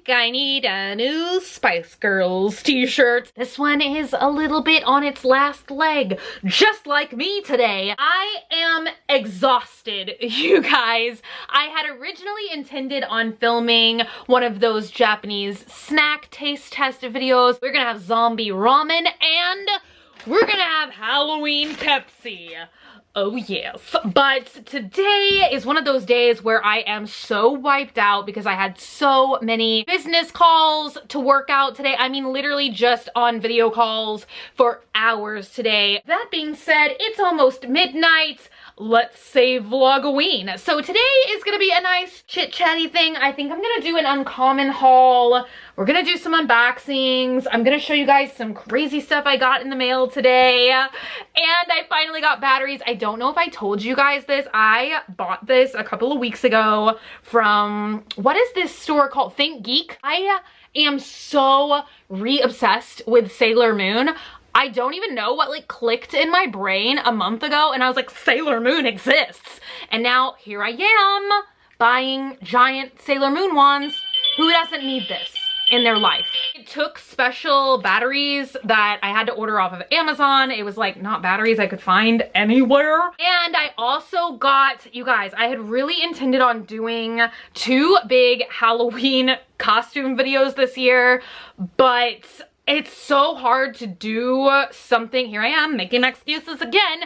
think I need a new Spice Girls t-shirt. This one is a little bit on its last leg, just like me today. I am exhausted, you guys. I had originally intended on filming one of those Japanese snack taste test videos. We're gonna have zombie ramen and we're gonna have Halloween Pepsi. Oh yes. But today is one of those days where I am so wiped out because I had so many business calls to work out today. I mean, literally just on video calls for hours today. That being said, it's almost midnight. Let's save Vlogoween. So today is gonna be a nice chit-chatty thing. I think I'm gonna do an uncommon haul. We're gonna do some unboxings. I'm gonna show you guys some crazy stuff I got in the mail today. And I finally got batteries. I don't know if I told you guys this. I bought this a couple of weeks ago from, what is this store called? Think Geek. I am so re-obsessed with Sailor Moon. I don't even know what like clicked in my brain a month ago and I was like, Sailor Moon exists. And now here I am buying giant Sailor Moon wands. Who doesn't need this in their life? It took special batteries that I had to order off of Amazon. It was like not batteries I could find anywhere. And I also got, you guys, I had really intended on doing 2 big Halloween costume videos this year, but it's so hard to do something. Here I am making excuses again.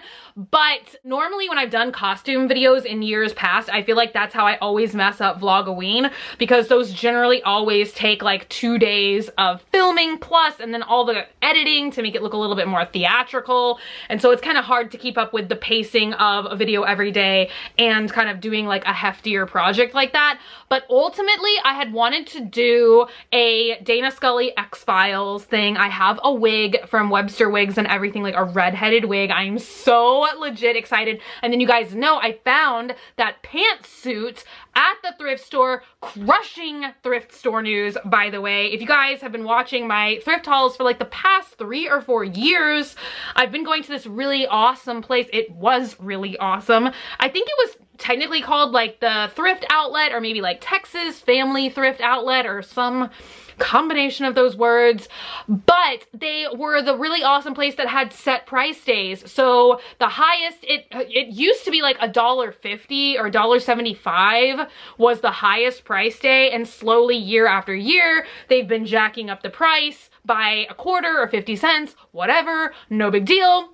But normally when I've done costume videos in years past, I feel like that's how I always mess up Vlogoween, because those generally always take like 2 days of filming plus and then all the editing to make it look a little bit more theatrical. And so it's kind of hard to keep up with the pacing of a video every day and kind of doing like a heftier project like that. But ultimately I had wanted to do a Dana Scully X-Files thing. I have a wig from Webster Wigs and everything, like a red-headed wig. I'm so legit excited. And then you guys know I found that pantsuit at the thrift store, crushing thrift store news, by the way. If you guys have been watching my thrift hauls for like the past 3 or 4 years, I've been going to this really awesome place. It was really awesome. I think it was technically called like the Thrift Outlet, or maybe like Texas Family Thrift Outlet, or some combination of those words, but they were the really awesome place that had set price days. So the highest, it used to be like $1.50 or $1.75 was the highest price day, and slowly year after year they've been jacking up the price by a quarter or 50 cents, whatever, no big deal.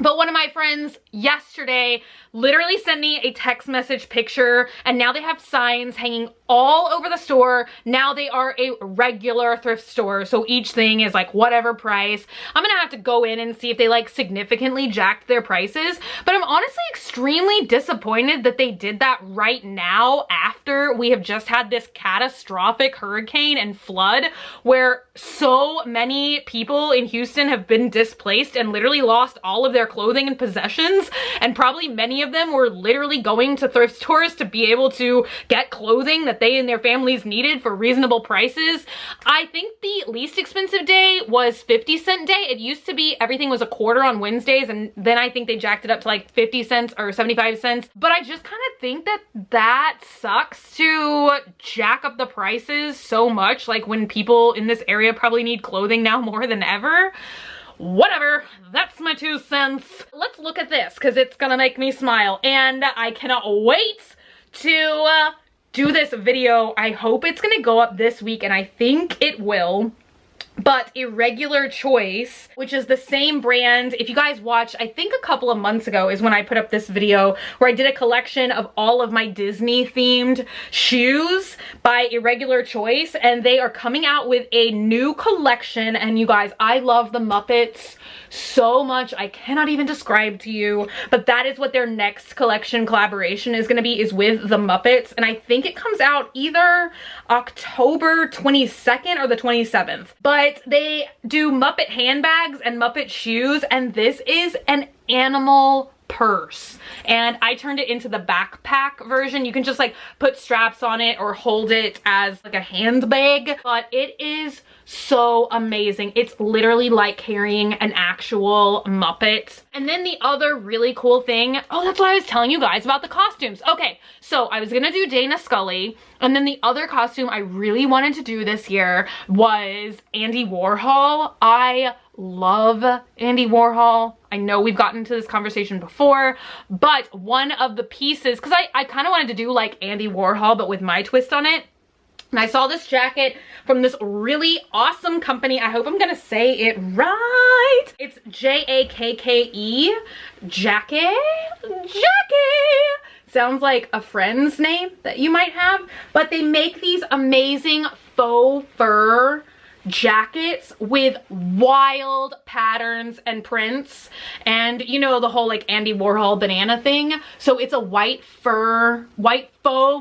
But one of my friends yesterday literally sent me a text message picture, and now they have signs hanging all over the store. Now they are a regular thrift store, so each thing is like whatever price. I'm gonna have to go in and see if they like significantly jacked their prices, but I'm honestly extremely disappointed that they did that right now after we have just had this catastrophic hurricane and flood where so many people in Houston have been displaced and literally lost all of their clothing and possessions, and probably many of them were literally going to thrift stores to be able to get clothing that they and their families needed for reasonable prices. I think the least expensive day was 50-cent day. It used to be everything was a quarter on Wednesdays, and then I think they jacked it up to like 50 cents or 75 cents. But I just kind of think that that sucks to jack up the prices so much, like when people in this area probably need clothing now more than ever. Whatever, that's my 2 cents. Let's look at this because it's gonna make me smile, and I cannot wait to do this video. I hope it's gonna go up this week, and I think it will. But Irregular Choice, which is the same brand, if you guys watched, I think a couple of months ago is when I put up this video where I did a collection of all of my Disney themed shoes by Irregular Choice, and they are coming out with a new collection. And you guys, I love the Muppets so much, I cannot even describe to you, but that is what their next collection collaboration is going to be, is with the Muppets. And I think it comes out either October 22nd or the 27th, but they do Muppet handbags and Muppet shoes, and this is an animal purse, and I turned it into the backpack version. You can just like put straps on it or hold it as like a handbag, but it is so amazing. It's literally like carrying an actual Muppet. And then the other really cool thing, oh, that's what I was telling you guys about the costumes. Okay, so I was gonna do Dana Scully, and then the other costume I really wanted to do this year was Andy Warhol. I love Andy Warhol. I know we've gotten into this conversation before, but one of the pieces, because I kind of wanted to do like Andy Warhol, but with my twist on it. And I saw this jacket from this really awesome company. I hope I'm gonna say it right. It's J-A-K-K-E, Jacket. Sounds like a friend's name that you might have, but they make these amazing faux fur jackets with wild patterns and prints, and you know the whole like Andy Warhol banana thing. So it's a white faux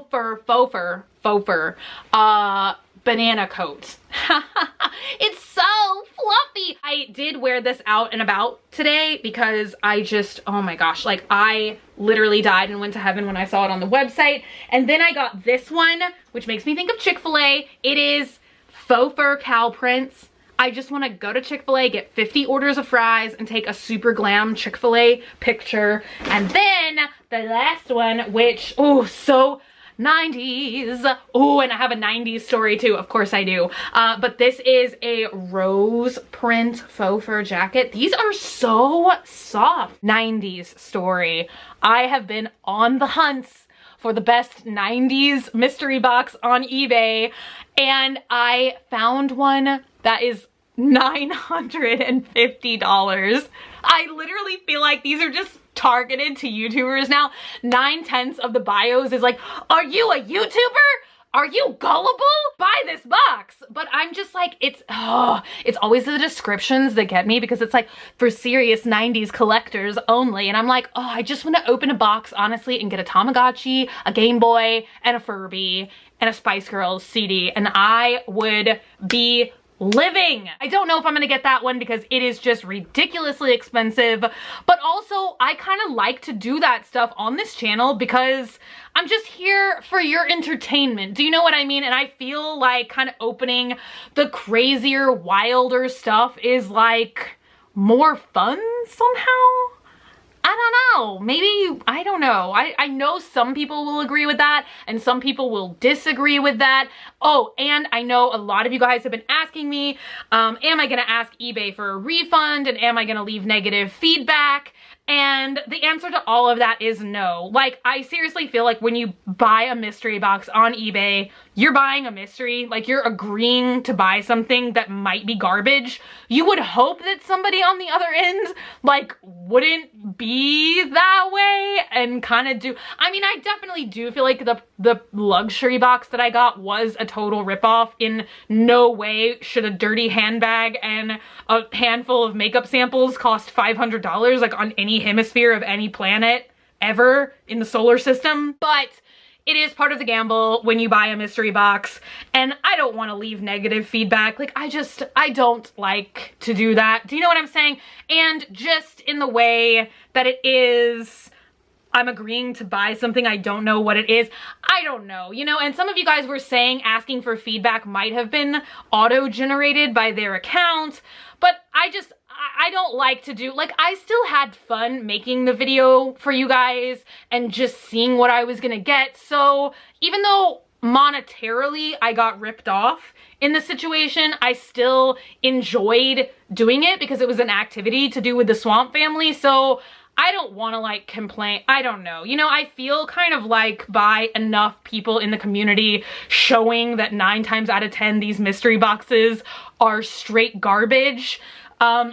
fur banana coat. It's so fluffy. I did wear this out and about today because I just, oh my gosh, like I literally died and went to heaven when I saw it on the website. And then I got this one, which makes me think of Chick-fil-A. It is faux fur cow prints. I just want to go to Chick-fil-A, get 50 orders of fries, and take a super glam Chick-fil-A picture. And then the last one, which, oh, so 90s. Oh, and I have a 90s story too. Of course I do. But this is a rose print faux fur jacket. These are so soft. 90s story. I have been on the hunts for the best 90s mystery box on eBay, and I found one that is $950. I literally feel like these are just targeted to YouTubers now. 9/10 of the bios is like, are you a YouTuber? Are you gullible? Buy this box. But I'm just like, it's always the descriptions that get me, because it's like for serious 90s collectors only. And I'm like, oh, I just want to open a box, honestly, and get a Tamagotchi, a Game Boy, and a Furby, and a Spice Girls CD. And I would be living. I don't know if I'm gonna get that one because it is just ridiculously expensive, but also I kind of like to do that stuff on this channel because I'm just here for your entertainment. Do you know what I mean? And I feel like kind of opening the crazier, wilder stuff is like more fun somehow. I don't know, maybe, I don't know. I know some people will agree with that and some people will disagree with that. Oh, and I know a lot of you guys have been asking me, am I gonna ask eBay for a refund, and am I gonna leave negative feedback? And the answer to all of that is no. Like, I seriously feel like when you buy a mystery box on eBay, you're buying a mystery. Like, you're agreeing to buy something that might be garbage. You would hope that somebody on the other end, like, wouldn't be that way and kind of do. I mean, I definitely do feel like the luxury box that I got was a total ripoff. In no way should a dirty handbag and a handful of makeup samples cost $500, like, on any hemisphere of any planet ever in the solar system. But it is part of the gamble when you buy a mystery box, and I don't want to leave negative feedback. Like, I don't like to do that. Do you know what I'm saying? And just in the way that it is, I'm agreeing to buy something I don't know what it is. I don't know, you know, and some of you guys were saying asking for feedback might have been auto-generated by their account, but I don't like to do, like, I still had fun making the video for you guys and just seeing what I was gonna get. So even though monetarily I got ripped off in the situation, I still enjoyed doing it because it was an activity to do with the Swamp family. So I don't want to like complain. I don't know. You know, I feel kind of like by enough people in the community showing that 9 times out of 10 these mystery boxes are straight garbage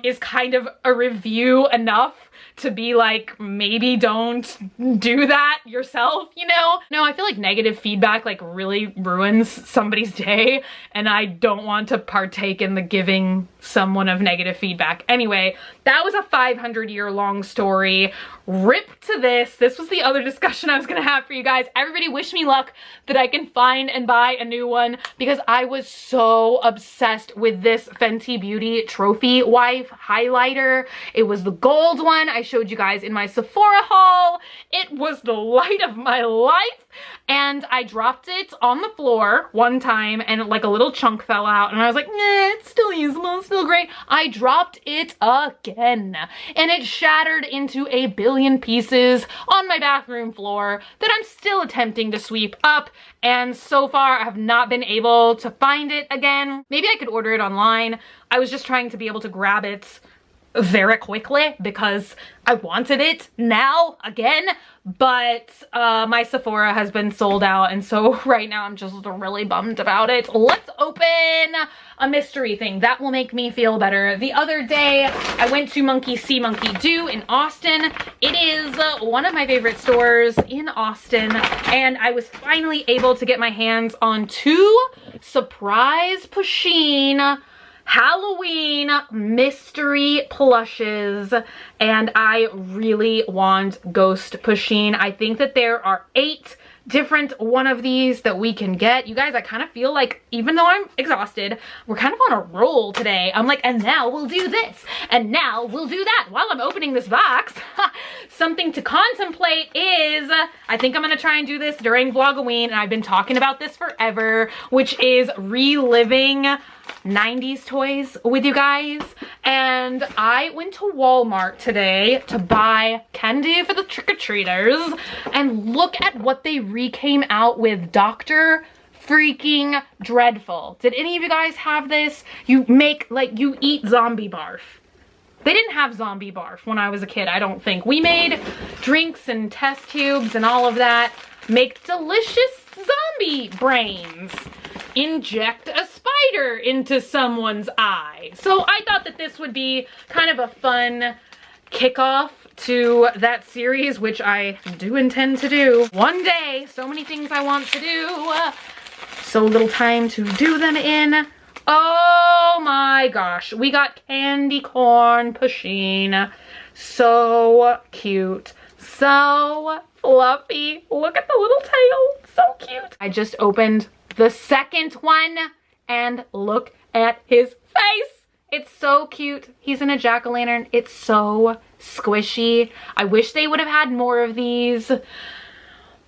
is kind of a review enough to be like, maybe don't do that yourself, you know? No, I feel like negative feedback like really ruins somebody's day, and I don't want to partake in the giving someone of negative feedback. Anyway, that was a 500-year-long story. Rip to this. This was the other discussion I was gonna have for you guys. Everybody wish me luck that I can find and buy a new one, because I was so obsessed with this Fenty Beauty Trophy Wife highlighter. It was the gold one I showed you guys in my Sephora haul. It was the light of my life, and I dropped it on the floor one time and like a little chunk fell out, and I was like, nah, it's still usable, it's still great. I dropped it again, and it shattered into a billion pieces on my bathroom floor that I'm still attempting to sweep up, and so far I have not been able to find it again. Maybe I could order it online. I was just trying to be able to grab it very quickly because I wanted it now again, but my Sephora has been sold out, and so right now I'm just really bummed about it. Let's open a mystery thing. That will make me feel better. The other day I went to Monkey See Monkey Do in Austin. It is one of my favorite stores in Austin, and I was finally able to get my hands on 2 surprise Pusheen Halloween mystery plushes, and I really want Ghost Pusheen. I think that there are 8 different one of these that we can get. You guys, I kind of feel like, even though I'm exhausted, we're kind of on a roll today. I'm like, and now we'll do this, and now we'll do that while I'm opening this box. Something to contemplate is, I think I'm gonna try and do this during Vlogoween, and I've been talking about this forever, which is reliving 90s toys with you guys. And I went to Walmart today to buy candy for the trick-or-treaters, and look at what they came out with. Dr. Freaking Dreadful. Did any of you guys have this? You make, like, you eat zombie barf. They didn't have zombie barf when I was a kid, I don't think. We made drinks and test tubes and all of that. Make delicious zombie brains. Inject a spider into someone's eye. So I thought that this would be kind of a fun kickoff to that series, which I do intend to do one day. So many things I want to do, so little time to do them in. Oh my gosh, we got candy corn Pusheen. So cute, so fluffy. Look at the little tail, so cute. I just opened the second one, and look at his face. It's so cute. He's in a jack-o'-lantern. It's so squishy. I wish they would have had more of these,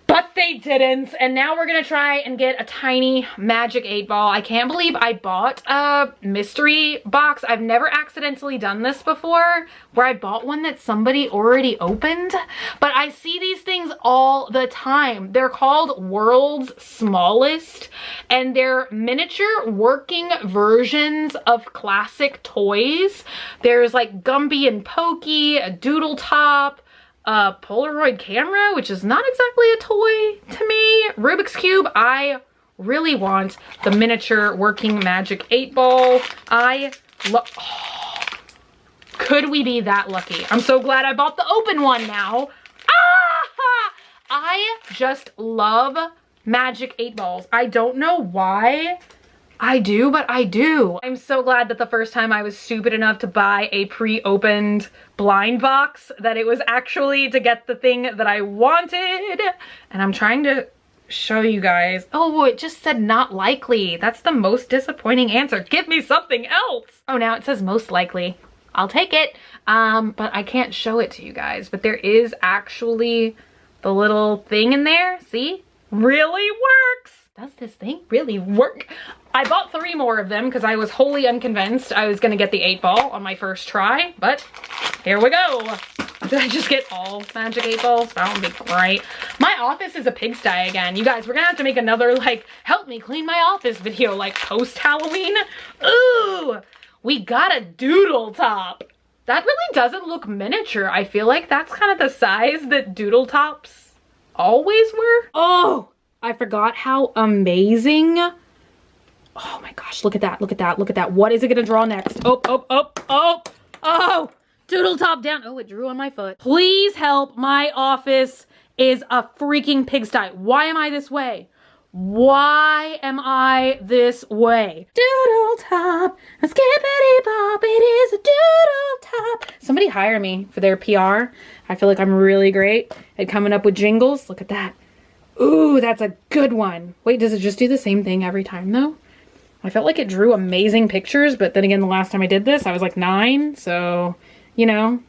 but they didn't. And now we're gonna try and get a tiny magic 8-ball. I can't believe I bought a mystery box. I've never accidentally done this before, where I bought one that somebody already opened, but I see these things all the time. They're called World's Smallest, and they're miniature working versions of classic toys. There's like Gumby and Pokey, a Doodle Top, a Polaroid camera, which is not exactly a toy to me. Rubik's Cube. I really want the miniature working magic 8-ball. Could we be that lucky? I'm so glad I bought the open one now. Ah! I just love magic 8-balls. I don't know why I do, but I do. I'm so glad that the first time I was stupid enough to buy a pre-opened blind box, that it was actually to get the thing that I wanted. And I'm trying to show you guys. Oh, it just said not likely. That's the most disappointing answer. Give me something else. Oh, now it says most likely. I'll take it. But I can't show it to you guys. But there is actually the little thing in there. See? Really works. Does this thing really work? I bought 3 more of them because I was wholly unconvinced I was gonna get the 8-ball on my first try, but here we go. Did I just get all magic 8-balls? That would be great. My office is a pigsty again. You guys, we're gonna have to make another, like, help me clean my office video, like, post-Halloween. Ooh, we got a Doodle Top. That really doesn't look miniature. I feel like that's kind of the size that Doodle Tops always were. Oh, I forgot how amazing. Oh my gosh, look at that, look at that, look at that. What is it gonna draw next? Oh, oh, oh, oh, oh, Doodle Top down. Oh, it drew on my foot. Please help, my office is a freaking pigsty. Why am I this way? Why am I this way? Doodle top, a skippity bop, it is a doodle top. Somebody hire me for their PR. I feel like I'm really great at coming up with jingles. Look at that. Ooh, that's a good one. Wait, does it just do the same thing every time though? I felt like it drew amazing pictures, but then again, the last time I did this, I was like 9, so, you know,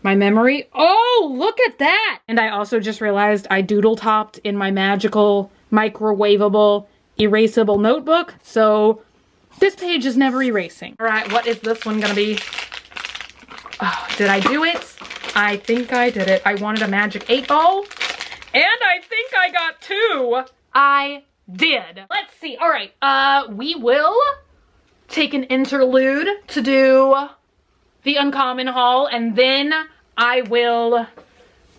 my memory. Oh, look at that! And I also just realized I doodle topped in my magical, microwavable, erasable notebook, so this page is never erasing. All right, what is this one gonna be? Oh, did I do it? I think I did it. I wanted a magic 8-ball, and I think I got 2. I did. Let's see. All right, we will take an interlude to do the uncommon haul, and then I will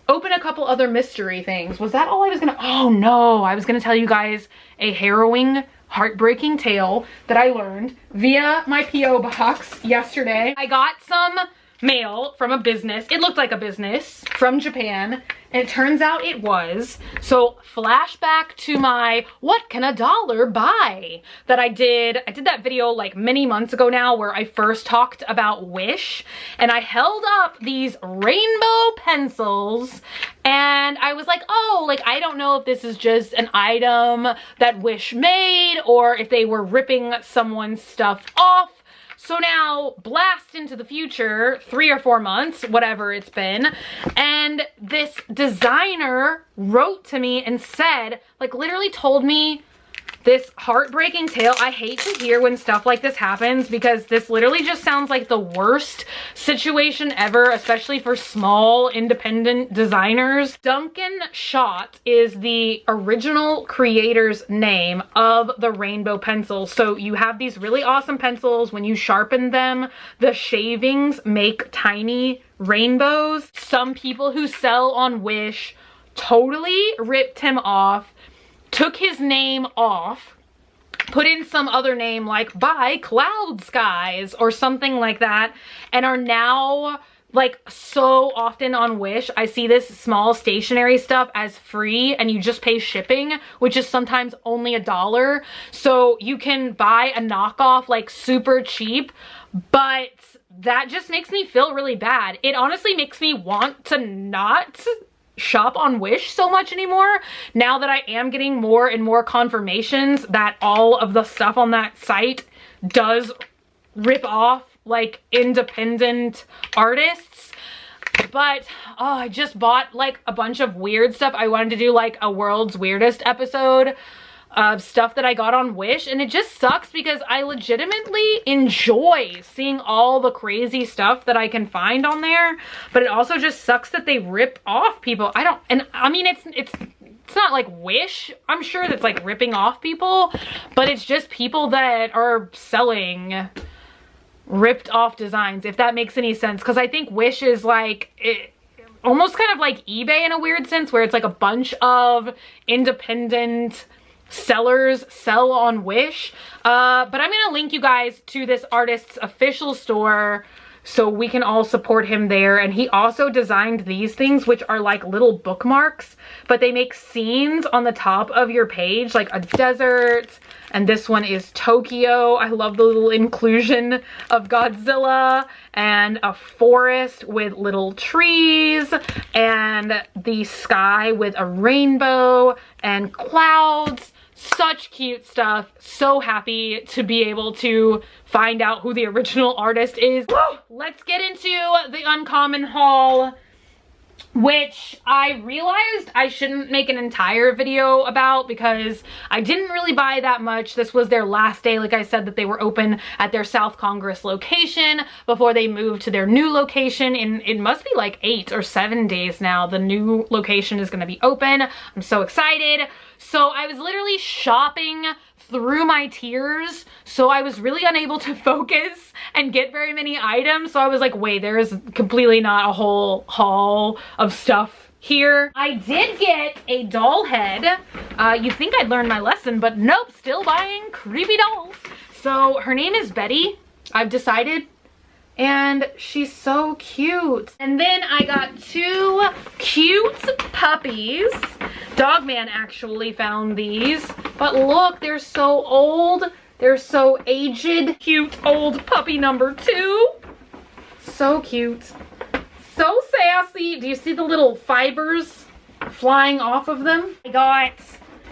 open a couple other mystery things. Was that all I was gonna? Oh no, I was gonna tell you guys a harrowing, heartbreaking tale that I learned via my P.O. box yesterday. I got some mail from a business. It looked like a business from Japan, and it turns out it was. So flashback to my what can a dollar buy that I did that video like many months ago now, where I first talked about Wish, and I held up these rainbow pencils and I was like, oh, like I don't know if this is just an item that Wish made or if they were ripping someone's stuff off. So now, blast into the future, 3 or 4 months, whatever it's been, and this designer wrote to me and said, like literally told me this heartbreaking tale. I hate to hear when stuff like this happens because this literally just sounds like the worst situation ever, especially for small independent designers. Duncan Schott is the original creator's name of the rainbow pencils. So you have these really awesome pencils. When you sharpen them, the shavings make tiny rainbows. Some people who sell on Wish totally ripped him off, took his name off, put in some other name like Buy Cloud Skies or something like that, and are now like so often on Wish. I see this small stationery stuff as free and you just pay shipping, which is sometimes only $1. So you can buy a knockoff like super cheap, but that just makes me feel really bad. It honestly makes me want to not shop on Wish so much anymore, now that I am getting more and more confirmations that all of the stuff on that site does rip off like independent artists. But oh, I just bought like a bunch of weird stuff. I wanted to do like a world's weirdest episode of stuff that I got on Wish, and it just sucks because I legitimately enjoy seeing all the crazy stuff that I can find on there, but it also just sucks that they rip off people. I mean it's not like Wish, I'm sure, that's like ripping off people, but it's just people that are selling ripped off designs, if that makes any sense. Because I think Wish is like almost kind of like eBay in a weird sense, where it's like a bunch of independent sellers sell on Wish. But I'm gonna link you guys to this artist's official store so we can all support him there. And he also designed these things, which are like little bookmarks, but they make scenes on the top of your page, like a desert, and this one is Tokyo. I love the little inclusion of Godzilla, and a forest with little trees, and the sky with a rainbow and clouds. Such cute stuff. So happy to be able to find out who the original artist is. Woo! Let's get into the uncommon haul, which I realized I shouldn't make an entire video about because I didn't really buy that much. This was their last day. Like I said, that they were open at their South Congress location before they moved to their new location in, it must be like 8 or 7 days now. The new location is going to be open. I'm so excited. So I was literally shopping through my tears, so I was really unable to focus and get very many items. So I was like, wait, there is completely not a whole haul of stuff here. I did get a doll head. You think I'd learned my lesson, but nope, still buying creepy dolls. So her name is Betty. I've decided and she's so cute. And then I got 2 cute puppies. Dogman actually found these, but look, they're so old. They're so aged. Cute old puppy number 2. So cute. So sassy. Do you see the little fibers flying off of them? I got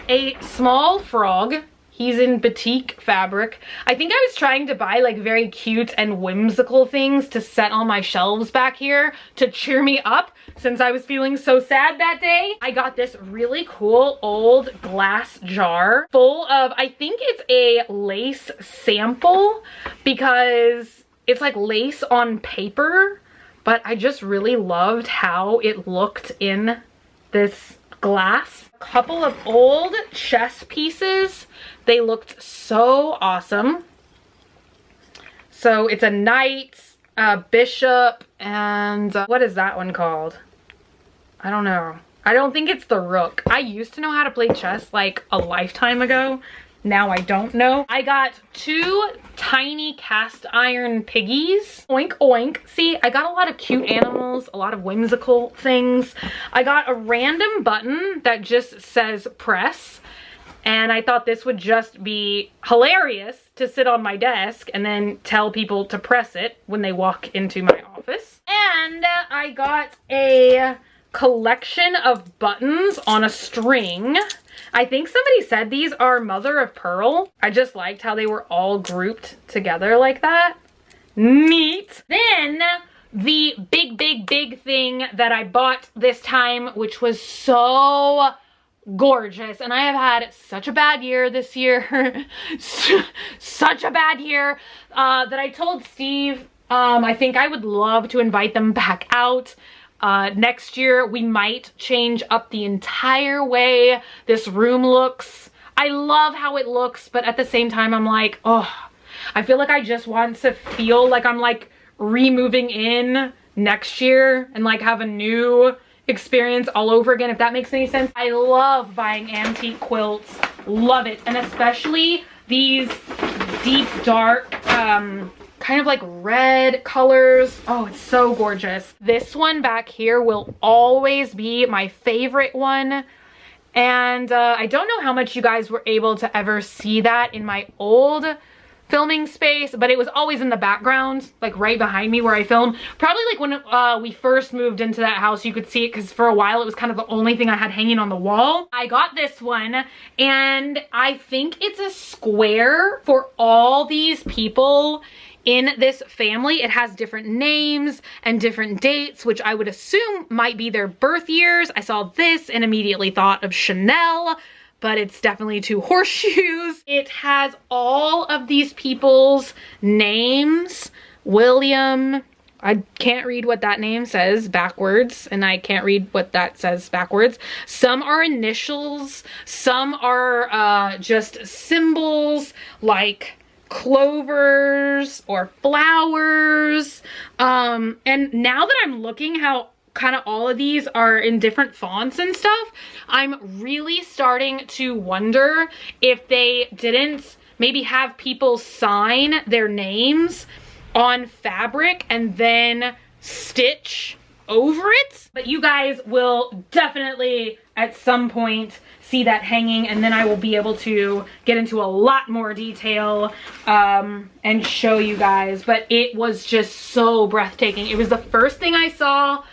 a small frog. He's in batik fabric. I think I was trying to buy like very cute and whimsical things to set on my shelves back here to cheer me up since I was feeling so sad that day. I got this really cool old glass jar full of, I think it's a lace sample because it's like lace on paper, but I just really loved how it looked in this glass. A couple of old chess pieces. They looked so awesome. So it's a knight, a bishop, and what is that one called? I don't know. I don't think it's the rook. I used to know how to play chess like a lifetime ago. Now I don't know. I got 2 tiny cast iron piggies. Oink oink. See, I got a lot of cute animals, a lot of whimsical things. I got a random button that just says press. And I thought this would just be hilarious to sit on my desk and then tell people to press it when they walk into my office. And I got a collection of buttons on a string. I think somebody said these are mother of pearl. I just liked how they were all grouped together like that. Neat. Then the big thing that I bought this time, which was so gorgeous, and I have had such a bad year this year, such a bad year, that I told Steve I think I would love to invite them back out. Next year we might change up the entire way this room looks. I love how it looks, but at the same time I'm like, oh, I feel like I just want to feel like I'm like re-moving in next year and like have a new experience all over again, if that makes any sense. I love buying antique quilts, love it, and especially these deep dark kind of like red colors. Oh, it's so gorgeous. This one back here will always be my favorite one, and I don't know how much you guys were able to ever see that in my old filming space, but it was always in the background, like right behind me where I film. Probably like when we first moved into that house, you could see it because for a while it was kind of the only thing I had hanging on the wall. I got this one, and I think it's a square for all these people in this family. It has different names and different dates, which I would assume might be their birth years. I saw this and immediately thought of Chanel, but it's definitely 2 horseshoes. It has all of these people's names. William, I can't read what that name says backwards, and I can't read what that says backwards. Some are initials, some are just symbols like clovers or flowers. And now that I'm looking how kind of all of these are in different fonts and stuff, I'm really starting to wonder if they didn't maybe have people sign their names on fabric and then stitch over it. But you guys will definitely at some point see that hanging, and then I will be able to get into a lot more detail and show you guys. But it was just so breathtaking. It was the first thing I saw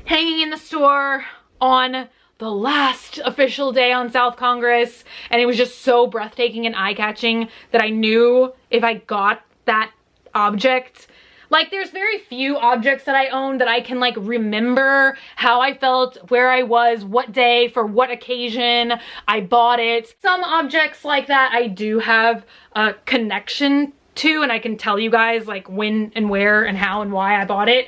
hanging in the store on the last official day on South Congress, and it was just so breathtaking and eye-catching that I knew if I got that object, like there's very few objects that I own that I can like remember how I felt, where I was, what day, for what occasion I bought it. Some objects like that I do have a connection to, and I can tell you guys like when and where and how and why I bought it.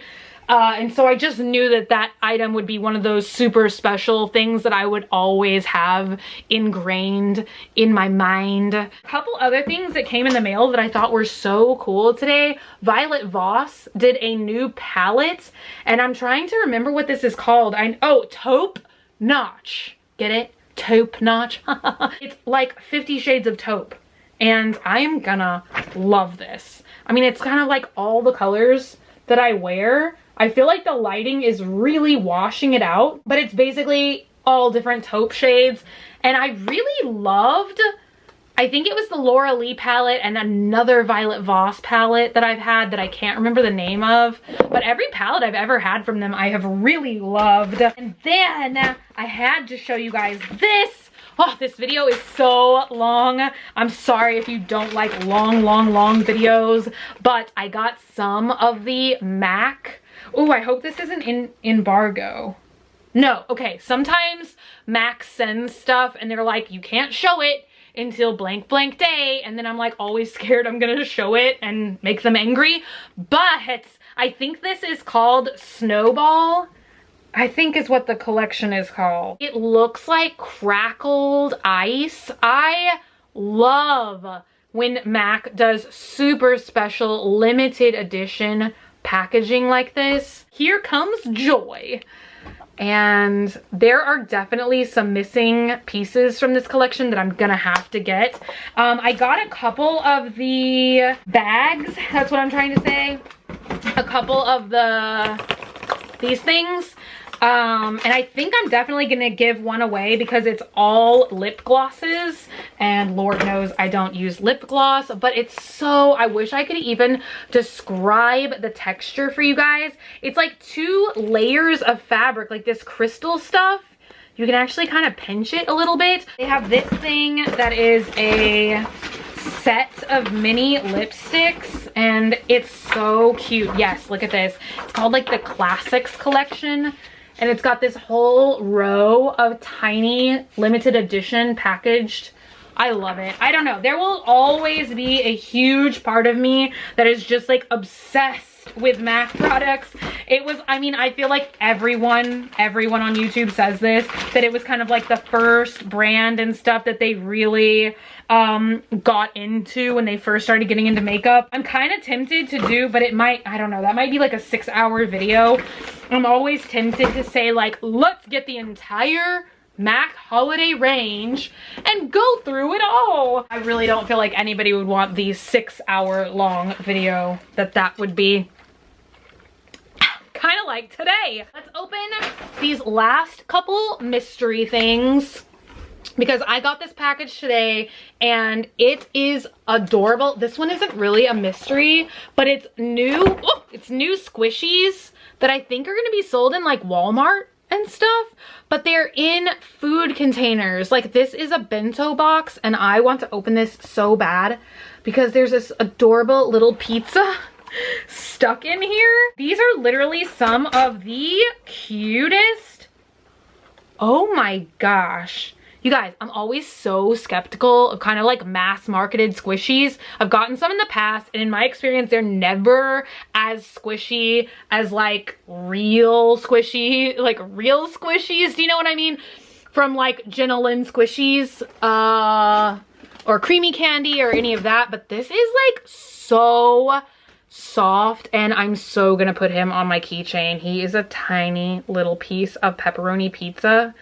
And so I just knew that that item would be one of those super special things that I would always have ingrained in my mind. A couple other things that came in the mail that I thought were so cool today. Violet Voss did a new palette, and I'm trying to remember what this is called. Oh, Taupe Notch. Get it? Taupe Notch. It's like 50 Shades of Taupe, and I am gonna love this. I mean, it's kind of like all the colors that I wear. I feel like the lighting is really washing it out, but it's basically all different taupe shades. And I really loved, I think it was the Laura Lee palette and another Violet Voss palette that I've had that I can't remember the name of. But every palette I've ever had from them, I have really loved. And then I had to show you guys this. Oh, this video is so long. I'm sorry if you don't like long videos, but I got some of the MAC. Oh, I hope this isn't in embargo. No, okay, sometimes MAC sends stuff and they're like, you can't show it until blank day, and then I'm like always scared I'm gonna show it and make them angry. But I think this is called Snowball, I think is what the collection is called. It looks like crackled ice. I love when MAC does super special limited edition packaging like this. Here comes joy. And there are definitely some missing pieces from this collection that I'm gonna have to get. I got a couple of the bags, that's what I'm trying to say. A couple of these things. And I think I'm definitely gonna give one away because it's all lip glosses, and Lord knows I don't use lip gloss, but it's so, I wish I could even describe the texture for you guys. It's like 2 layers of fabric, like this crystal stuff. You can actually kind of pinch it a little bit. They have this thing that is a set of mini lipsticks, and it's so cute. Yes, look at this. It's called like the Classics collection. And it's got this whole row of tiny limited edition packaged. I love it. I don't know. There will always be a huge part of me that is just like obsessed with MAC products. It was, I mean, I feel like everyone on YouTube says this, that it was kind of like the first brand and stuff that they really got into when they first started getting into makeup. I'm kind of tempted to do, but it might, I don't know, that might be like a 6-hour video. I'm always tempted to say like, let's get the entire MAC holiday range and go through it all. I really don't feel like anybody would want the 6-hour long video that would be. Kind of like today. Let's open these last couple mystery things because I got this package today and it is adorable. This one isn't really a mystery, but it's new. Oh, it's new squishies that I think are going to be sold in like Walmart and stuff, but they're in food containers. Like this is a bento box and I want to open this so bad because there's this adorable little pizza stuck in here. These are literally some of the cutest. Oh my gosh. You guys, I'm always so skeptical of kind of like mass marketed squishies. I've gotten some in the past and in my experience, they're never as squishy as like real squishies. Do you know what I mean? From like Jenna Lynn squishies, or creamy candy or any of that. But this is like so soft and I'm so gonna put him on my keychain. He is a tiny little piece of pepperoni pizza,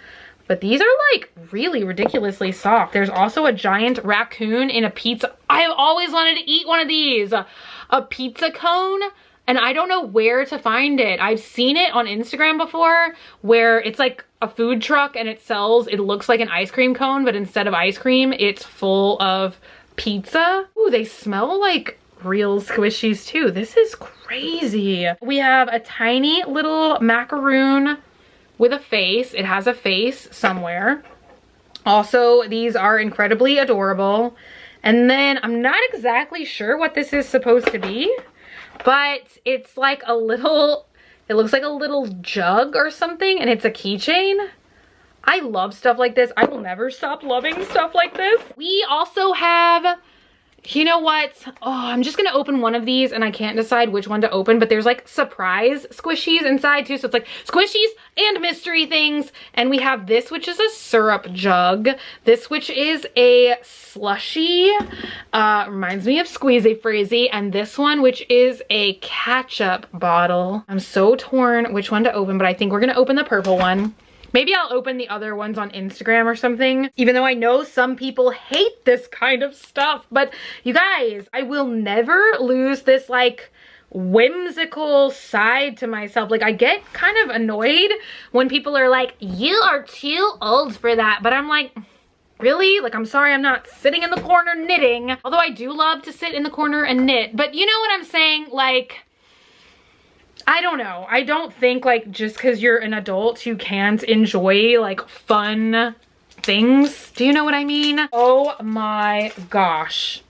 but these are like really ridiculously soft. There's also a giant raccoon in a pizza. I've always wanted to eat one of these, a pizza cone, and I don't know where to find it. I've seen it on Instagram before where it's like a food truck and it looks like an ice cream cone, but instead of ice cream, it's full of pizza. Ooh, they smell like real squishies too. This is crazy. We have a tiny little macaroon with a face. It has a face somewhere. Also, these are incredibly adorable. And then I'm not exactly sure what this is supposed to be, but it's like a little, it looks like a little jug or something, and it's a keychain. I love stuff like this. I will never stop loving stuff like this. We also have, you know what? Oh, I'm just gonna open one of these and I can't decide which one to open, but there's like surprise squishies inside too. So it's like squishies and mystery things. And we have this, which is a syrup jug. This, which is a slushie. Reminds me of Squeezy Freezy. And this one, which is a ketchup bottle. I'm so torn which one to open, but I think we're gonna open the purple one. Maybe I'll open the other ones on Instagram or something, even though I know some people hate this kind of stuff. But you guys, I will never lose this like whimsical side to myself. Like, I get kind of annoyed when people are like, you are too old for that. But I'm like, really? Like, I'm sorry I'm not sitting in the corner knitting. Although I do love to sit in the corner and knit. But you know what I'm saying? Like, I don't know. I don't think like just because you're an adult you can't enjoy like fun things. Do you know what I mean? Oh my gosh.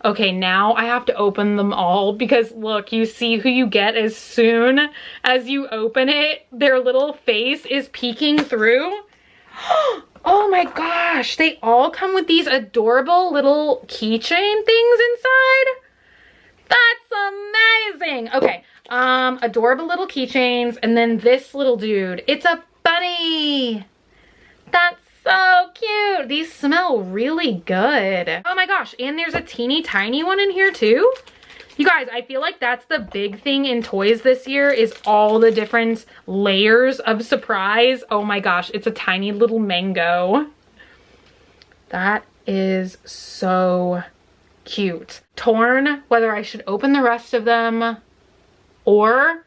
Okay, now I have to open them all because look, you see who you get as soon as you open it. Their little face is peeking through. Oh my gosh, they all come with these adorable little keychain things inside. That's amazing. Okay, adorable little keychains, and then this little dude. It's a bunny. That's so cute. These smell really good. Oh my gosh, and there's a teeny tiny one in here too. You guys, I feel like that's the big thing in toys this year is all the different layers of surprise. Oh my gosh, it's a tiny little mango. That is so cute. Torn whether I should open the rest of them or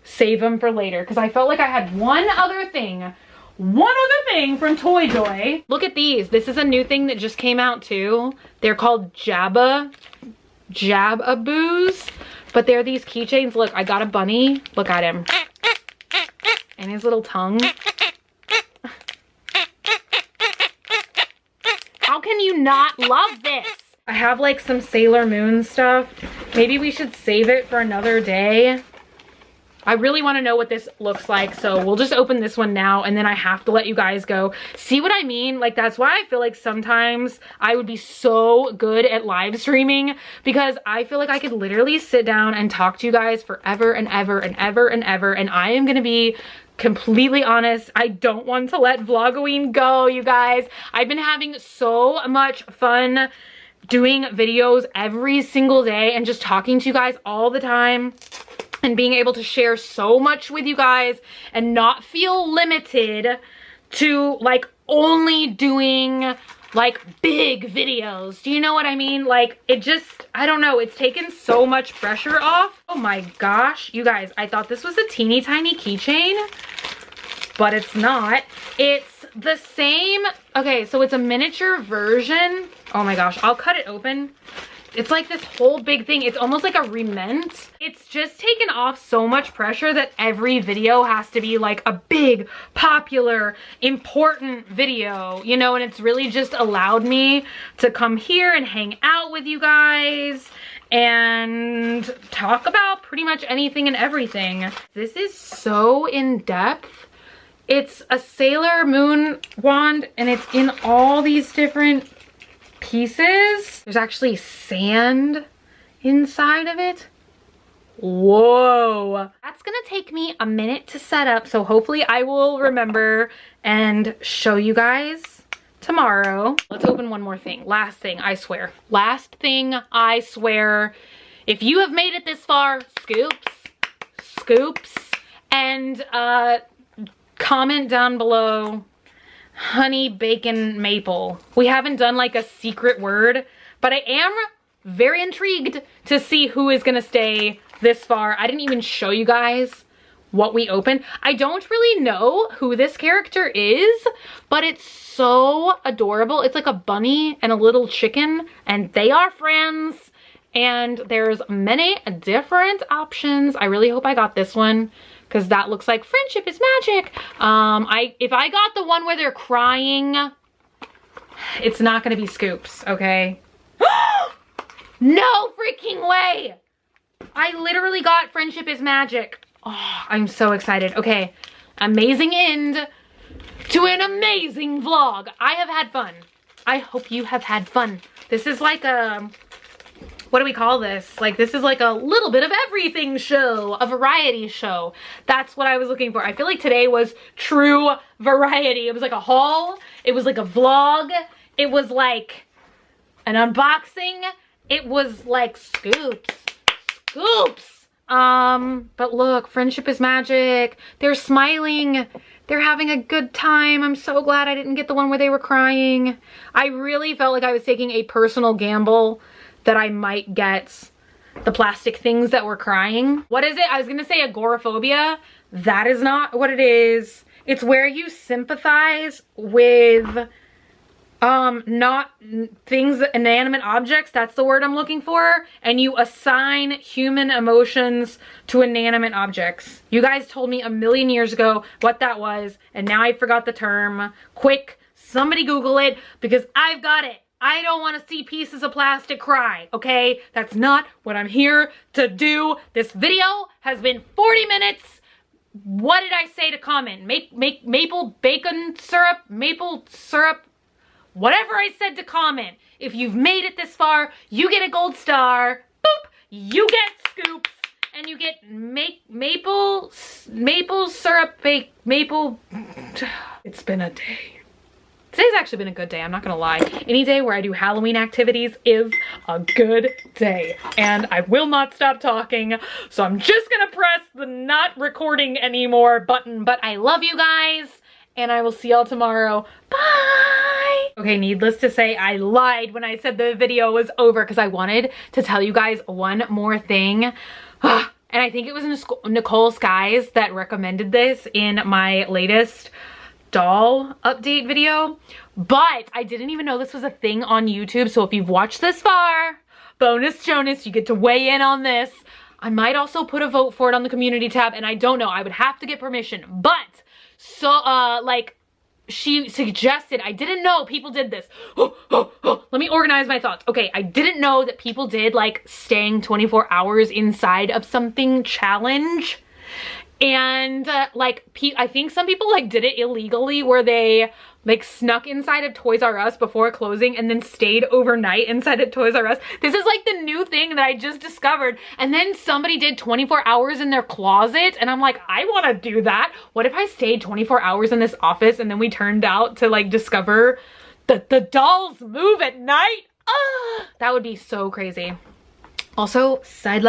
save them for later because I felt like I had one other thing from Toy Joy. Look at these. This is a new thing that just came out too. They're called Jababoos, but they're these keychains. Look, I got a bunny. Look at him. And his little tongue. How can you not love this? I have like some Sailor Moon stuff. Maybe we should save it for another day. I really want to know what this looks like, so we'll just open this one now and then I have to let you guys go. See what I mean? Like, that's why I feel like sometimes I would be so good at live streaming because I feel like I could literally sit down and talk to you guys forever and ever and ever and ever, and I am gonna be completely honest, I don't want to let vlogging go, you guys. I've been having so much fun doing videos every single day and just talking to you guys all the time and being able to share so much with you guys and not feel limited to like only doing like big videos. Do you know what I mean? Like, it just, I don't know, it's taken so much pressure off. Oh my gosh, you guys, I thought this was a teeny tiny keychain, but it's not. It's the same, okay, so it's a miniature version. Oh my gosh, I'll cut it open. It's like this whole big thing. It's almost like a remint. It's just taken off so much pressure that every video has to be like a big, popular, important video, you know, and it's really just allowed me to come here and hang out with you guys and talk about pretty much anything and everything. This is so in-depth. It's a Sailor Moon wand and it's in all these different pieces. There's actually sand inside of it. Whoa. That's gonna take me a minute to set up, so hopefully I will remember and show you guys tomorrow. Let's open one more thing. Last thing, I swear. Last thing, I swear. If you have made it this far, scoops, and comment down below honey bacon maple. We haven't done like a secret word, but I am very intrigued to see who is gonna stay this far. I didn't even show you guys what we opened. I don't really know who this character is, but it's so adorable. It's like a bunny and a little chicken, and they are friends, and there's many different options. I really hope I got this one, because that looks like friendship is magic. If I got the one where they're crying, it's not gonna be Scoops, okay? No freaking way! I literally got friendship is magic. Oh, I'm so excited. Okay, amazing end to an amazing vlog. I have had fun. I hope you have had fun. This is like a, what do we call this? Like, this is like a little bit of everything show, a variety show. That's what I was looking for. I feel like today was true variety. It was like a haul. It was like a vlog. It was like an unboxing. It was like scoops. But look, friendship is magic. They're smiling. They're having a good time. I'm so glad I didn't get the one where they were crying. I really felt like I was taking a personal gamble that I might get the plastic things that were crying. What is it? I was gonna say agoraphobia. That is not what it is. It's where you sympathize with not things, inanimate objects, that's the word I'm looking for, and you assign human emotions to inanimate objects. You guys told me a million years ago what that was, and now I forgot the term. Quick, somebody Google it, because I've got it. I don't want to see pieces of plastic cry, okay? That's not what I'm here to do. This video has been 40 minutes. What did I say to comment? Maple bacon syrup, maple syrup, whatever I said to comment. If you've made it this far, you get a gold star. Boop! You get scoops. And you get maple syrup, maple. It's been a day. Today's actually been a good day, I'm not gonna lie. Any day where I do Halloween activities is a good day. And I will not stop talking, so I'm just gonna press the not recording anymore button. But I love you guys, and I will see y'all tomorrow. Bye! Okay, needless to say, I lied when I said the video was over because I wanted to tell you guys one more thing. And I think it was Nicole Skies that recommended this in my latest doll update video, but I didn't even know this was a thing on YouTube. So if you've watched this far, bonus Jonas, you get to weigh in on this. I might also put a vote for it on the community tab, and I don't know, I would have to get permission. But so like she suggested, I didn't know people did this. Let me organize my thoughts. Okay, I didn't know that people did like staying 24 hours inside of something challenge. And like I think some people like did it illegally, where they like snuck inside of Toys R Us before closing and then stayed overnight inside of Toys R Us. This is like the new thing that I just discovered. And then somebody did 24 hours in their closet, and I'm like, I want to do that. What if I stayed 24 hours in this office and then we turned out to like discover that the dolls move at night? That would be so crazy. Also, side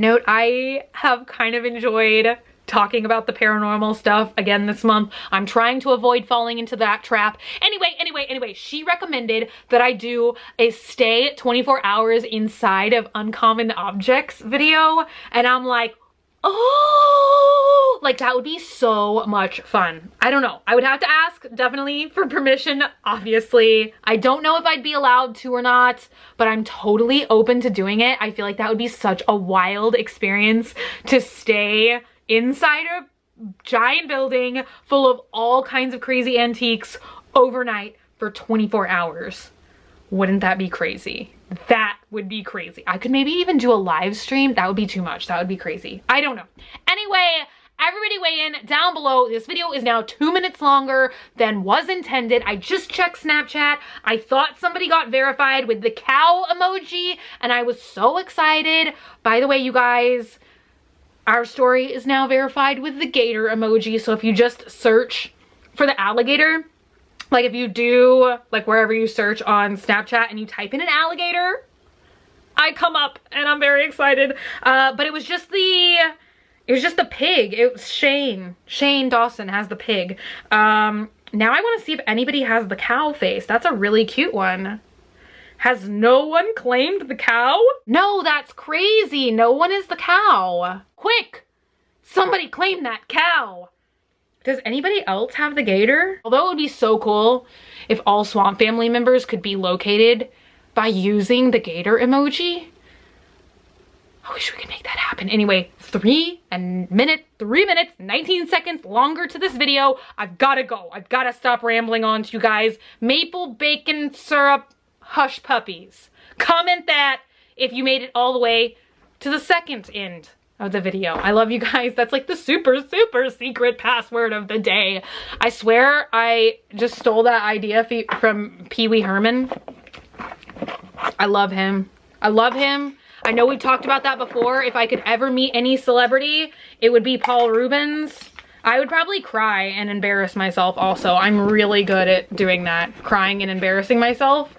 note, I have kind of enjoyed talking about the paranormal stuff again this month. I'm trying to avoid falling into that trap. Anyway, she recommended that I do a stay 24 hours inside of uncommon objects video, and I'm like, oh, like that would be so much fun. I don't know. I would have to ask definitely for permission, obviously. I don't know if I'd be allowed to or not, but I'm totally open to doing it. I feel like that would be such a wild experience to stay inside a giant building full of all kinds of crazy antiques overnight for 24 hours. Wouldn't that be crazy? That would be crazy. I could maybe even do a live stream. That would be too much. That would be crazy. I don't know. Anyway, everybody weigh in down below. This video is now 2 minutes longer than was intended. I just checked Snapchat. I thought somebody got verified with the cow emoji, and I was so excited. By the way, you guys, our story is now verified with the gator emoji. So if you just search for the alligator, like if you do like wherever you search on Snapchat and you type in an alligator, I come up, and I'm very excited. But it was just the pig. It was Shane Dawson has the pig. Now I want to see if anybody has the cow face. That's a really cute one. Has no one claimed the cow? No, that's crazy. No one is the cow. Quick, somebody claim that cow. Does anybody else have the gator? Although it would be so cool if all Swamp family members could be located by using the gator emoji. I wish we could make that happen. Anyway, 3 minutes, 19 seconds longer to this video. I've gotta go. I've gotta stop rambling on to you guys. Maple bacon syrup hush puppies. Comment that if you made it all the way to the second end of the video. I love you guys. That's like the super secret password of the day. I swear I just stole that idea from Pee Wee Herman. I love him. I love him. I know we've talked about that before. If I could ever meet any celebrity, it would be Paul Rubens. I would probably cry and embarrass myself also. I'm really good at doing that. Crying and embarrassing myself.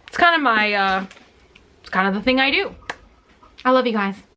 It's kind of my, it's kind of the thing I do. I love you guys.